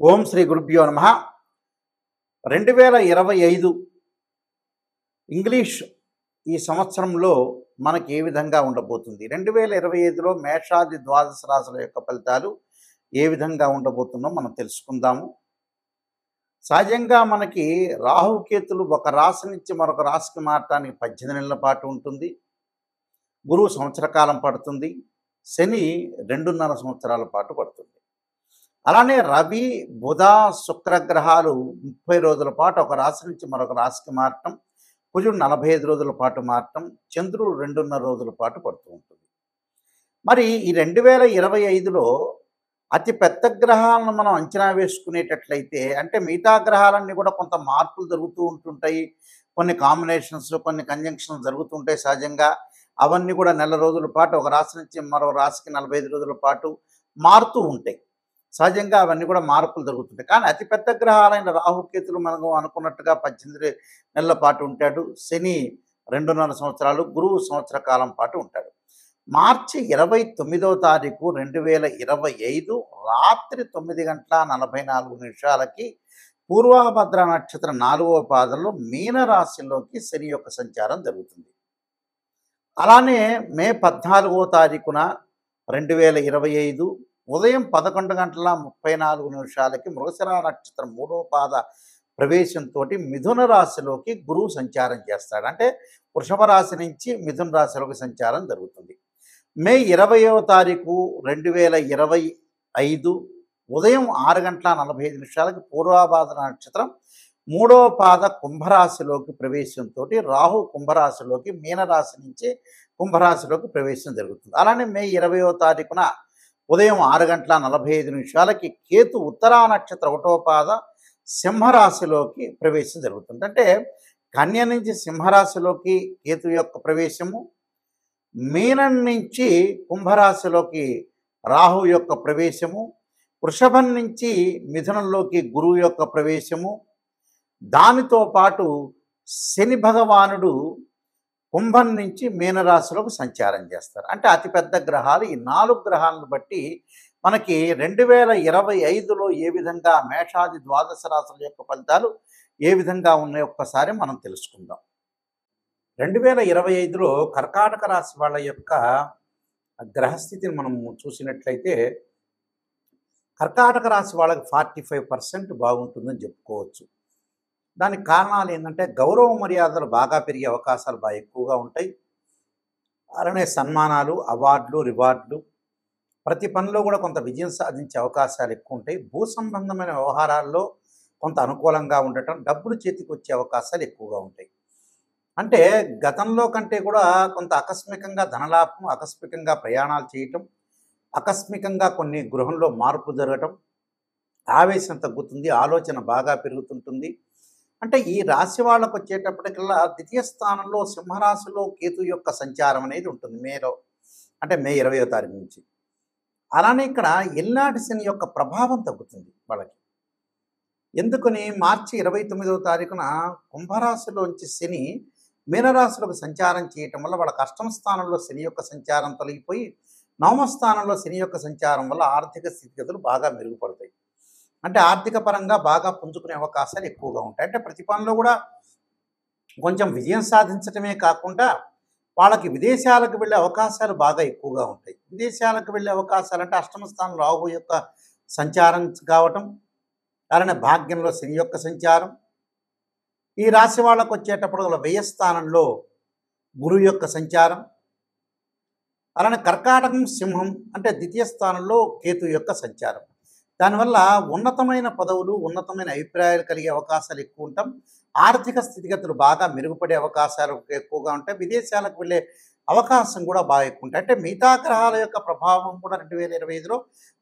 ఓం శ్రీ గురుభ్యో నమః. 2025 ఇంగ్లీష్ ఈ సంవత్సరంలో మనకి ఏ విధంగా ఉండబోతుంది? 2025లో మేషాది ద్వాదశ రాశుల యొక్క ఫలితాలు ఏ విధంగా ఉండబోతుందో మనం తెలుసుకుందాము. సహజంగా మనకి రాహుకేతులు ఒక రాశి నుంచి మరొక రాశికి మారటానికి 18 నెలల పాటు ఉంటుంది. గురువు సంవత్సర కాలం పడుతుంది. శని 2.5 సంవత్సరాల పాటు పడుతుంది. అలానే రవి, బుధ, శుక్ర గ్రహాలు 30 రోజుల పాటు ఒక రాశి నుంచి మరొక రాశికి మారటం, కుజుడు 45 రోజుల పాటు మారటం, చంద్రుడు 2.5 రోజుల పాటు పడుతూ ఉంటుంది. మరి ఈ 2025లో అతి పెద్ద గ్రహాలను మనం అంచనా వేసుకునేటట్లయితే, అంటే మిగతా గ్రహాలన్నీ కూడా కొంత మార్పులు జరుగుతూ ఉంటుంటాయి. కొన్ని కాంబినేషన్స్, కొన్ని కంజంక్షన్స్ జరుగుతుంటాయి సహజంగా. అవన్నీ కూడా నెల రోజుల పాటు ఒక రాశి నుంచి మరో రాశికి 45 రోజుల పాటు మారుతూ ఉంటాయి. సహజంగా అవన్నీ కూడా మార్పులు జరుగుతుంటాయి. కానీ అతిపెద్ద గ్రహాలైన రాహుకేతులు మనం అనుకున్నట్టుగా 18 నెలల పాటు ఉంటాడు. శని 2.5 సంవత్సరాలు, గురువు సంవత్సర కాలం పాటు ఉంటాడు. మార్చి 29వ తారీఖు 2025 రాత్రి 9:44 పూర్వభద్ర నక్షత్రం 4వ పాదంలో మీనరాశిలోకి శని యొక్క సంచారం జరుగుతుంది. అలానే మే 14వ తారీఖున 2025 ఉదయం 11:34 మృగశిర నక్షత్రం 3వ పాద ప్రవేశంతో మిథున రాశిలోకి గురువు సంచారం చేస్తాడు. అంటే వృషభ రాశి నుంచి మిథున రాశిలోకి సంచారం జరుగుతుంది. మే 20వ తారీఖు 2025 ఉదయం 6:45 పూర్వభాద్ర నక్షత్రం 3వ పాద కుంభరాశిలోకి ప్రవేశంతో రాహు కుంభరాశిలోకి మీనరాశి నుంచి కుంభరాశిలోకి ప్రవేశం జరుగుతుంది. అలానే మే 20వ తారీఖున ఉదయం 6:45 కేతు ఉత్తరా నక్షత్ర 1వ పాద సింహరాశిలోకి ప్రవేశం జరుగుతుంది. అంటే కన్య నుంచి సింహరాశిలోకి కేతు యొక్క ప్రవేశము, మీనం నుంచి కుంభరాశిలోకి రాహు యొక్క ప్రవేశము, వృషభం నుంచి మిథునంలోకి గురువు యొక్క ప్రవేశము, దానితో పాటు శని భగవానుడు కుంభం నుంచి మీనరాశిలోకి సంచారం చేస్తారు. అంటే అతిపెద్ద గ్రహాలు ఈ 4 గ్రహాలను బట్టి మనకి 2025లో ఏ విధంగా మేషాది ద్వాదశ రాశుల యొక్క ఫలితాలు ఏ విధంగా ఉన్నాయో ఒక్కసారి మనం తెలుసుకుందాం. 2025లో కర్కాటక రాశి వాళ్ళ యొక్క గ్రహస్థితిని మనం చూసినట్లయితే కర్కాటక రాశి వాళ్ళకి 45% బాగుంటుందని చెప్పుకోవచ్చు. దానికి కారణాలు ఏంటంటే గౌరవ మర్యాదలు బాగా పెరిగే అవకాశాలు బాగా ఎక్కువగా ఉంటాయి. అలానే సన్మానాలు, అవార్డులు, రివార్డులు, ప్రతి పనిలో కూడా కొంత విజయం సాధించే అవకాశాలు ఎక్కువ ఉంటాయి. భూ సంబంధమైన వ్యవహారాల్లో కొంత అనుకూలంగా ఉండటం, డబ్బులు చేతికి వచ్చే అవకాశాలు ఎక్కువగా ఉంటాయి. అంటే గతంలో కంటే కూడా కొంత ఆకస్మికంగా ధనలాభం, ఆకస్మికంగా ప్రయాణాలు చేయటం, ఆకస్మికంగా కొన్ని గృహంలో మార్పు జరగటం, ఆవేశం తగ్గుతుంది, ఆలోచన బాగా పెరుగుతుంటుంది. అంటే ఈ రాశి వాళ్ళకు వచ్చేటప్పటికల్లా ద్వితీయ స్థానంలో సింహరాశిలో కేతు యొక్క సంచారం అనేది ఉంటుంది మే 20వ తారీఖు నుంచి. అలానే ఇక్కడ ఎల్నాటి శని యొక్క ప్రభావం తగ్గుతుంది వాళ్ళకి. ఎందుకని మార్చి 29వ తారీఖున కుంభరాశిలోంచి శని మీనరాశిలోకి సంచారం చేయటం వల్ల వాళ్ళ అష్టమ స్థానంలో శని యొక్క సంచారం తొలగిపోయి 9వ స్థానంలో శని యొక్క సంచారం వల్ల ఆర్థిక స్థితిగతులు బాగా మెరుగుపడతాయి. అంటే ఆర్థిక పరంగా బాగా పుంజుకునే అవకాశాలు ఎక్కువగా ఉంటాయి. అంటే ప్రతి పనిలో కూడా కొంచెం విజయం సాధించడమే కాకుండా వాళ్ళకి విదేశాలకు వెళ్ళే అవకాశాలు బాగా ఎక్కువగా ఉంటాయి. విదేశాలకు వెళ్ళే అవకాశాలు అంటే అష్టమ స్థానం రాహు యొక్క సంచారం కావటం, అలానే భాగ్యంలో శని యొక్క సంచారం, ఈ రాశి వాళ్ళకు వచ్చేటప్పుడు వ్యయ స్థానంలో గురువు యొక్క సంచారం, అలానే కర్కాటకం, సింహం అంటే ద్వితీయ స్థానంలో కేతు యొక్క సంచారం. దానివల్ల ఉన్నతమైన పదవులు, ఉన్నతమైన అభిప్రాయాలు కలిగే అవకాశాలు ఎక్కువ ఉంటాం. ఆర్థిక స్థితిగతులు బాగా మెరుగుపడే అవకాశాలు ఎక్కువగా ఉంటాయి. విదేశాలకు వెళ్ళే అవకాశం కూడా బాగా ఎక్కువ ఉంటాయి. అంటే మిగతా గ్రహాల యొక్క ప్రభావం కూడా 2025లో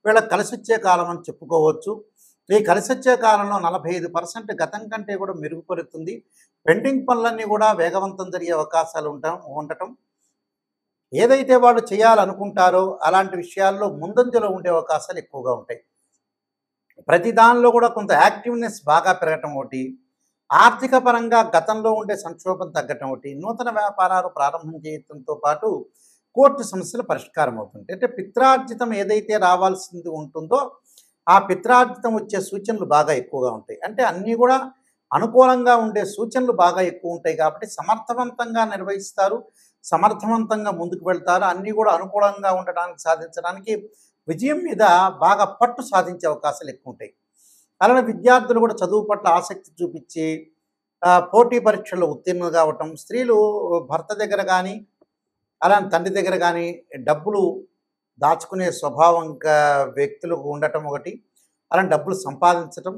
వీళ్ళకి కలిసి వచ్చే కాలం అని చెప్పుకోవచ్చు. ఈ కలిసి వచ్చే కాలంలో 45% గతం కంటే కూడా మెరుగుపడుతుంది. పెండింగ్ పనులన్నీ కూడా వేగవంతం జరిగే అవకాశాలు ఉండటం, ఏదైతే వాళ్ళు చేయాలనుకుంటారో అలాంటి విషయాల్లో ముందంజలో ఉండే అవకాశాలు ఎక్కువగా ఉంటాయి. ప్రతి దానిలో కూడా కొంత యాక్టివ్నెస్ బాగా పెరగటం ఒకటి, ఆర్థిక పరంగా గతంలో ఉండే సంక్షోభం తగ్గటం ఒకటి, నూతన వ్యాపారాలు ప్రారంభం చేయడంతో పాటు కోర్టు సమస్యలు పరిష్కారం అవుతుంది. అంటే పిత్రార్జితం ఏదైతే రావాల్సింది ఉంటుందో ఆ పిత్రార్జితం వచ్చే సూచనలు బాగా ఎక్కువగా ఉంటాయి. అంటే అన్నీ కూడా అనుకూలంగా ఉండే సూచనలు బాగా ఎక్కువ ఉంటాయి కాబట్టి సమర్థవంతంగా నిర్వహిస్తారు. సమర్థవంతంగా ముందుకు వెళ్తారు. అన్నీ కూడా అనుకూలంగా ఉండడానికి సాధించడానికి విజయం మీద బాగా పట్టు సాధించే అవకాశాలు ఎక్కువ ఉంటాయి. అలానే విద్యార్థులు కూడా చదువు పట్ల ఆసక్తి చూపించి పోటీ పరీక్షల్లో ఉత్తీర్ణులు కావటం, స్త్రీలు భర్త దగ్గర కానీ అలానే తండ్రి దగ్గర కానీ డబ్బులు దాచుకునే స్వభావం వ్యక్తులకు ఉండటం ఒకటి, అలాంటి డబ్బులు సంపాదించటం,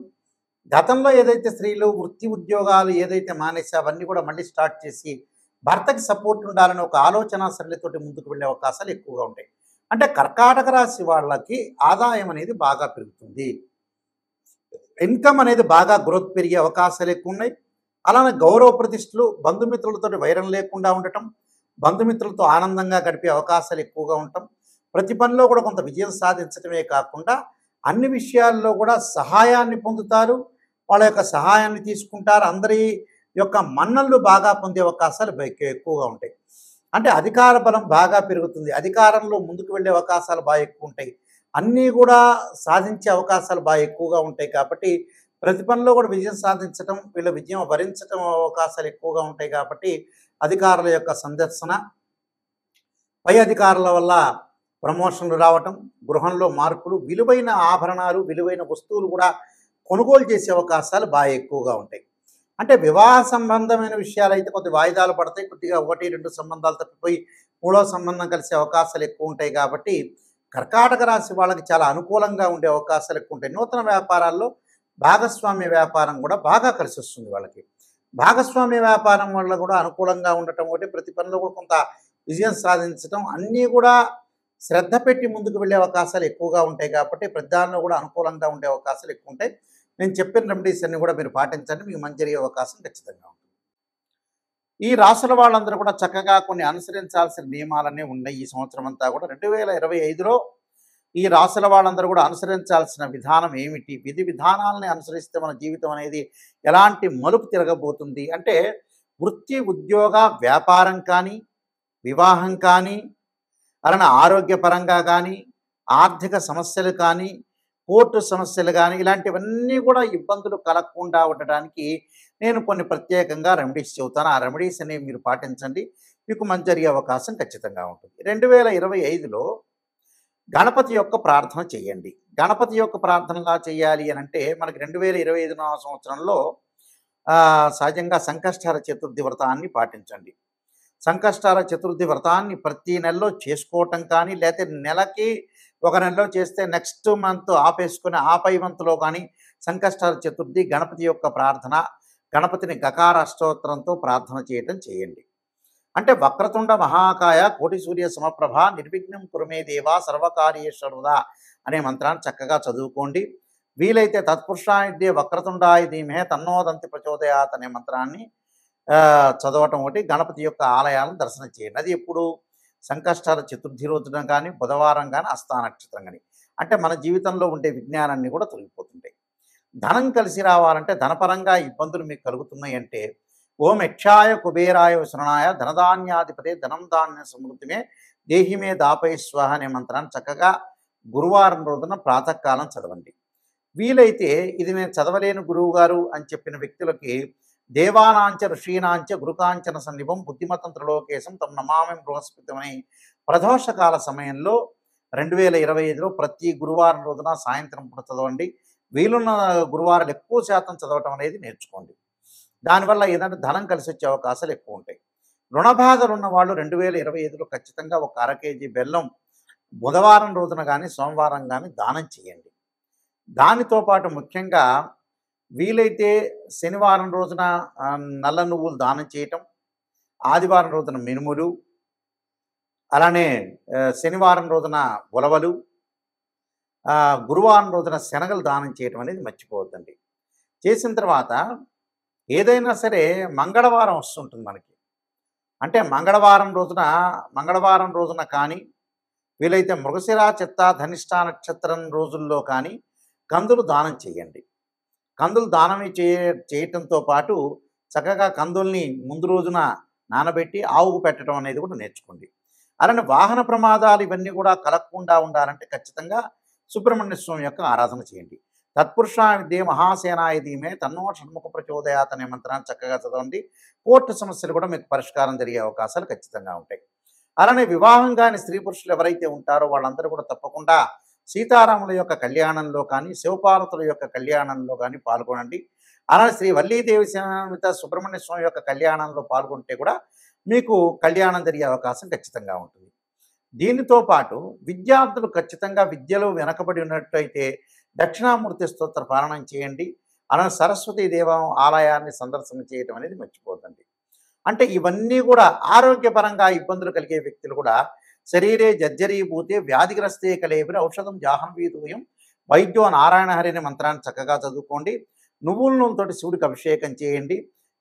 గతంలో ఏదైతే స్త్రీలు వృత్తి ఉద్యోగాలు ఏదైతే మానేసి అవన్నీ కూడా మళ్ళీ స్టార్ట్ చేసి భర్తకి సపోర్ట్ ఉండాలని ఒక ఆలోచన సరళితోటి ముందుకు వెళ్ళే అవకాశాలు ఎక్కువగా ఉంటాయి. అంటే కర్కాటక రాశి వాళ్ళకి ఆదాయం అనేది బాగా పెరుగుతుంది. ఇన్కమ్ అనేది బాగా గ్రోత్ పెరిగే అవకాశాలు ఎక్కువ ఉన్నాయి. అలానే గౌరవ ప్రతిష్టలు, బంధుమిత్రులతో వైరం లేకుండా ఉండటం, బంధుమిత్రులతో ఆనందంగా గడిపే అవకాశాలు ఎక్కువగా ఉండటం, ప్రతి పనిలో కూడా కొంత విజయం సాధించడమే కాకుండా అన్ని విషయాల్లో కూడా సహాయాన్ని పొందుతారు. వాళ్ళ యొక్క సహాయాన్ని తీసుకుంటారు. అందరి యొక్క మన్ననలు బాగా పొందే అవకాశాలు ఎక్కువగా ఉంటాయి. అంటే అధికార బలం బాగా పెరుగుతుంది. అధికారంలో ముందుకు వెళ్ళే అవకాశాలు బాగా ఎక్కువ ఉంటాయి. అన్నీ కూడా సాధించే అవకాశాలు బాగా ఎక్కువగా ఉంటాయి కాబట్టి ప్రతి పనిలో కూడా విజయం సాధించడం, వీళ్ళ విజయం వరించడం అవకాశాలు ఎక్కువగా ఉంటాయి కాబట్టి అధికారుల యొక్క సందర్శన, పై అధికారుల వల్ల ప్రమోషన్లు రావటం, గృహంలో మార్పులు, విలువైన ఆభరణాలు, విలువైన వస్తువులు కూడా కొనుగోలు చేసే అవకాశాలు బాగా ఎక్కువగా ఉంటాయి. అంటే వివాహ సంబంధమైన విషయాలు అయితే కొద్ది వాయిదాలు పడతాయి. కొద్దిగా 1, 2 సంబంధాలు తప్పిపోయి మూడో సంబంధం కలిసే అవకాశాలు ఎక్కువ ఉంటాయి కాబట్టి కర్కాటక రాశి వాళ్ళకి చాలా అనుకూలంగా ఉండే అవకాశాలు ఎక్కువ ఉంటాయి. నూతన వ్యాపారాల్లో భాగస్వామ్య వ్యాపారం కూడా బాగా కలిసి వస్తుంది వాళ్ళకి. భాగస్వామ్య వ్యాపారం వల్ల కూడా అనుకూలంగా ఉండటం ఒకటి, ప్రతి పనిలో కూడా కొంత విజయం సాధించడం, అన్నీ కూడా శ్రద్ధ పెట్టి ముందుకు వెళ్ళే అవకాశాలు ఎక్కువగా ఉంటాయి కాబట్టి ప్రతి దానిలో కూడా అనుకూలంగా ఉండే అవకాశాలు ఎక్కువ ఉంటాయి. నేను చెప్పిన రెమెడీస్ అన్ని కూడా మీరు పాటించండి, మీకు మంచి జరిగే అవకాశం ఖచ్చితంగా ఉంటుంది. ఈ రాసుల వాళ్ళందరూ కూడా చక్కగా కొన్ని అనుసరించాల్సిన నియమాలన్నీ ఉన్నాయి. ఈ సంవత్సరం అంతా కూడా 2025లో ఈ రాసుల వాళ్ళందరూ కూడా అనుసరించాల్సిన విధానం ఏమిటి, విధి విధానాలని అనుసరిస్తే మన జీవితం అనేది ఎలాంటి మలుపు తిరగబోతుంది అంటే వృత్తి, ఉద్యోగ, వ్యాపారం కానీ, వివాహం కానీ, అలానే ఆరోగ్యపరంగా కానీ, ఆర్థిక సమస్యలు కానీ, కోర్టు సమస్యలు కానీ, ఇలాంటివన్నీ కూడా ఇబ్బందులు కలగకుండా ఉండడానికి నేను కొన్ని ప్రత్యేకంగా రెమెడీస్ చెబుతాను. ఆ రెమెడీస్ అనేవి మీరు పాటించండి, మీకు మంచి జరిగే అవకాశం ఖచ్చితంగా ఉంటుంది. 2025లో గణపతి యొక్క ప్రార్థన చేయండి. గణపతి యొక్క ప్రార్థనలా చేయాలి అని అంటే మనకి 2025 సంవత్సరంలో సహజంగా సంకష్టహర చతుర్థి వ్రతాన్ని పాటించండి. సంకష్టహర చతుర్థి వ్రతాన్ని ప్రతి నెలలో చేసుకోవటం కానీ, లేకపోతే నెలకి ఒక నెలలో చేస్తే నెక్స్ట్ మంత్ ఆపేసుకుని ఆపై మంత్లో కానీ సంకష్టహర చతుర్థి గణపతి యొక్క ప్రార్థన, గణపతిని గకార అష్టోత్తరంతో ప్రార్థన చేయటం చేయండి. అంటే వక్రతుండ మహాకాయ కోటి సూర్య సమప్రభ నిర్విఘ్నం కురుమే దేవా సర్వకార్యేశ్వరుదా అనే మంత్రాన్ని చక్కగా చదువుకోండి. వీలైతే తత్పురుషాయుధ్యే వక్రతుండాయ ధీమహే తన్నోదంతి ప్రచోదయాత్ అనే మంత్రాన్ని చదవటం ఒకటి. గణపతి యొక్క ఆలయాలను దర్శనం చేయండి. అది ఎప్పుడు సంకష్టహర చతుర్థి రోజున కానీ, బుధవారం కానీ, హస్త నక్షత్రం కానీ. అంటే మన జీవితంలో ఉండే విజ్ఞానాన్ని కూడా తొలగిపోతుంటాయి. ధనం కలిసి రావాలంటే, ధనపరంగా ఇబ్బందులు మీకు కలుగుతున్నాయి అంటే ఓం యక్షాయ కుబేరాయ శరణాయ ధనధాన్యాధిపతే ధనం ధాన్య సమృద్ధిమే దేహిమే దాపై స్వాహ అనే మంత్రాన్ని చక్కగా గురువారం రోజున ప్రాతకాలం చదవండి. వీలైతే ఇది నేను చదవలేను గురువు గారు అని చెప్పిన వ్యక్తులకి దేవానాంచ ఋషీనాంచ గురుకాంచన సన్నిభం బుద్ధిమతం త్రిలోకేశం తమ నమామి బృహస్పతిమని ప్రదోషకాల సమయంలో 2025లో ప్రతి గురువారం రోజున సాయంత్రం పూట చదవండి. వీలున్న గురువారాలు ఎక్కువ శాతం చదవటం అనేది నేర్చుకోండి. దానివల్ల ఏదంటే ధనం కలిసి వచ్చే అవకాశాలు ఎక్కువ ఉంటాయి. రుణబాధలు ఉన్న వాళ్ళు 2025లో ఖచ్చితంగా ఒక 1/2 కేజీ బెల్లం బుధవారం రోజున కానీ, సోమవారం కానీ దానం చేయండి. దానితో పాటు ముఖ్యంగా వీలైతే శనివారం రోజున నల్ల నువ్వులు దానం చేయటం, ఆదివారం రోజున మినుములు, అలానే శనివారం రోజున ఉలవలు, గురువారం రోజున శనగలు దానం చేయటం అనేది మర్చిపోవద్దండి. చేసిన తర్వాత ఏదైనా సరే మంగళవారం వస్తుంటుంది మనకి. అంటే మంగళవారం రోజున కానీ, వీలైతే మృగశిర, చిత్త, ధనిష్ట నక్షత్రం రోజుల్లో కానీ కందులు దానం చేయండి. కందులు దానం చేయటంతో పాటు చక్కగా కందుల్ని ముందు రోజున నానబెట్టి ఆవుకు పెట్టడం అనేది కూడా నేర్చుకోండి. అలానే వాహన ప్రమాదాలు ఇవన్నీ కూడా కలగకుండా ఉండాలంటే ఖచ్చితంగా సుబ్రహ్మణ్య స్వామి యొక్క ఆరాధన చేయండి. తత్పురుషా విద్యే మహాసేనాయ ధీమే తన్నో షణ్ముఖ ప్రచోదయాత్ అనే మంత్రాన్ని చక్కగా చదవండి. కోర్టు సమస్యలు కూడా మీకు పరిష్కారం జరిగే అవకాశాలు ఖచ్చితంగా ఉంటాయి. అలానే వివాహం కాని స్త్రీ పురుషులు ఎవరైతే ఉంటారో వాళ్ళందరూ కూడా తప్పకుండా సీతారాముల యొక్క కళ్యాణంలో కానీ, శివపార్వతుల యొక్క కళ్యాణంలో కానీ పాల్గొనండి. అలానే శ్రీ వల్లీదేవి సమేత సుబ్రహ్మణ్య స్వామి యొక్క కళ్యాణంలో పాల్గొంటే కూడా మీకు కళ్యాణం జరిగే అవకాశం ఖచ్చితంగా ఉంటుంది. దీనితో పాటు విద్యార్థులు ఖచ్చితంగా విద్యలో వెనకబడి ఉన్నట్టయితే దక్షిణామూర్తి స్తోత్ర పారాయణం చేయండి. అలానే సరస్వతీ దేవ ఆలయాన్ని సందర్శన చేయటం అనేది మర్చిపోతండి. అంటే ఇవన్నీ కూడా ఆరోగ్యపరంగా ఇబ్బందులు కలిగే వ్యక్తులు కూడా శరీరే జర్జరీభూతే వ్యాధిగ్రస్తే కలేబిర ఔషధం జాహ్నవీతూయం వైద్యో నారాయణ హరి అనే మంత్రాన్ని చక్కగా చదువుకోండి. నువ్వుల నూనెతోటి శివుడికి అభిషేకం చేయండి.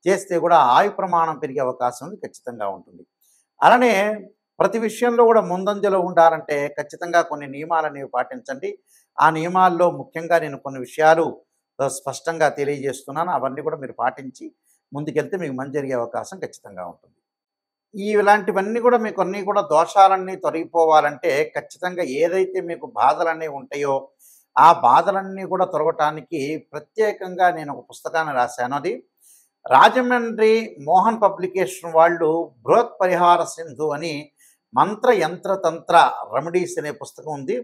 చేస్తే కూడా ఆయు ప్రమాణం పెరిగే అవకాశం ఖచ్చితంగా ఉంటుంది. అలానే ప్రతి విషయంలో కూడా ముందంజలో ఉండాలంటే ఖచ్చితంగా కొన్ని నియమాలనేవి పాటించండి. ఆ నియమాల్లో ముఖ్యంగా నేను కొన్ని విషయాలు స్పష్టంగా తెలియజేస్తున్నాను. అవన్నీ కూడా మీరు పాటించి ముందుకెళ్తే మీకు మంచి జరిగే అవకాశం ఖచ్చితంగా ఉంటుంది. ఇలాంటివన్నీ కూడా మీకు అన్నీ కూడా దోషాలన్నీ తొలగిపోవాలంటే ఖచ్చితంగా ఏదైతే మీకు బాధలన్నీ ఉంటాయో ఆ బాధలన్నీ కూడా తొలగటానికి ప్రత్యేకంగా నేను ఒక పుస్తకాన్ని రాశాను. అది రాజమండ్రి మోహన్ పబ్లికేషన్ వాళ్ళు బృహత్ పరిహార సింధు అని మంత్ర యంత్ర తంత్ర రెమెడీస్ అనే పుస్తకం ఉంది.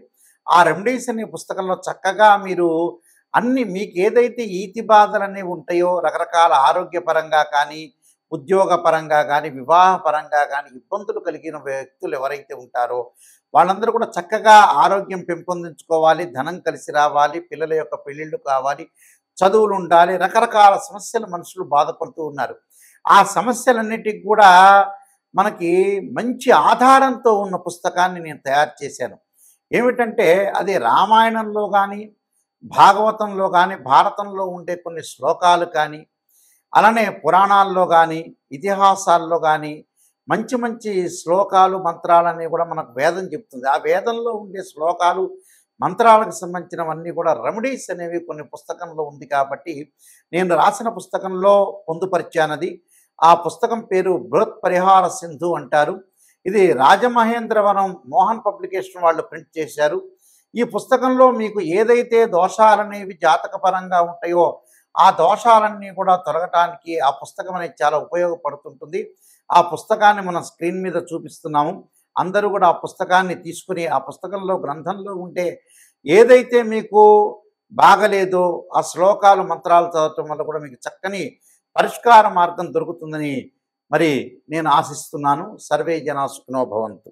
ఆ రెమెడీస్ అనే పుస్తకంలో చక్కగా మీరు అన్ని మీకు ఏదైతే ఈతి బాధలన్నీ ఉంటాయో రకరకాల ఆరోగ్యపరంగా కానీ, ఉద్యోగపరంగా కానీ, వివాహపరంగా కానీ ఇబ్బందులు కలిగిన వ్యక్తులు ఎవరైతే ఉంటారో వాళ్ళందరూ కూడా చక్కగా ఆరోగ్యం పెంపొందించుకోవాలి, ధనం కలిసి రావాలి, పిల్లల యొక్క పెళ్ళిళ్ళు కావాలి, చదువులు ఉండాలి, రకరకాల సమస్యలు మనుషులు బాధపడుతూ ఉన్నారు. ఆ సమస్యలన్నిటికి కూడా మనకి మంచి ఆధారంతో ఉన్న పుస్తకాన్ని నేను తయారు చేశాను. ఏమిటంటే అది రామాయణంలో కానీ, భాగవతంలో కానీ, భారతంలో ఉండే కొన్ని శ్లోకాలు కానీ, అలానే పురాణాల్లో కానీ, ఇతిహాసాల్లో కానీ మంచి మంచి శ్లోకాలు మంత్రాలన్నీ కూడా మనకు వేదం చెప్తుంది. ఆ వేదంలో ఉండే శ్లోకాలు మంత్రాలకు సంబంధించినవన్నీ కూడా రెమెడీస్ అనేవి కొన్ని పుస్తకంలో ఉంది కాబట్టి నేను రాసిన పుస్తకంలో పొందుపరిచానది. ఆ పుస్తకం పేరు బృహత్ పరిహార సింధు అంటారు. ఇది రాజమహేంద్రవరం మోహన్ పబ్లికేషన్ వాళ్ళు ప్రింట్ చేశారు. ఈ పుస్తకంలో మీకు ఏదైతే దోషాలనేవి జాతకపరంగా ఉంటాయో ఆ దోషాలన్నీ కూడా తొలగటానికి ఆ పుస్తకం అనేది చాలా ఉపయోగపడుతుంటుంది. ఆ పుస్తకాన్ని మనం స్క్రీన్ మీద చూపిస్తున్నాము. అందరూ కూడా ఆ పుస్తకాన్ని తీసుకుని ఆ పుస్తకంలో గ్రంథంలో ఉంటే ఏదైతే మీకు బాగలేదో ఆ శ్లోకాలు మంత్రాలు చదవటం వల్ల కూడా మీకు చక్కని పరిష్కార మార్గం దొరుకుతుందని మరి నేను ఆశిస్తున్నాను. సర్వే జనా సుఖినో భవంతు.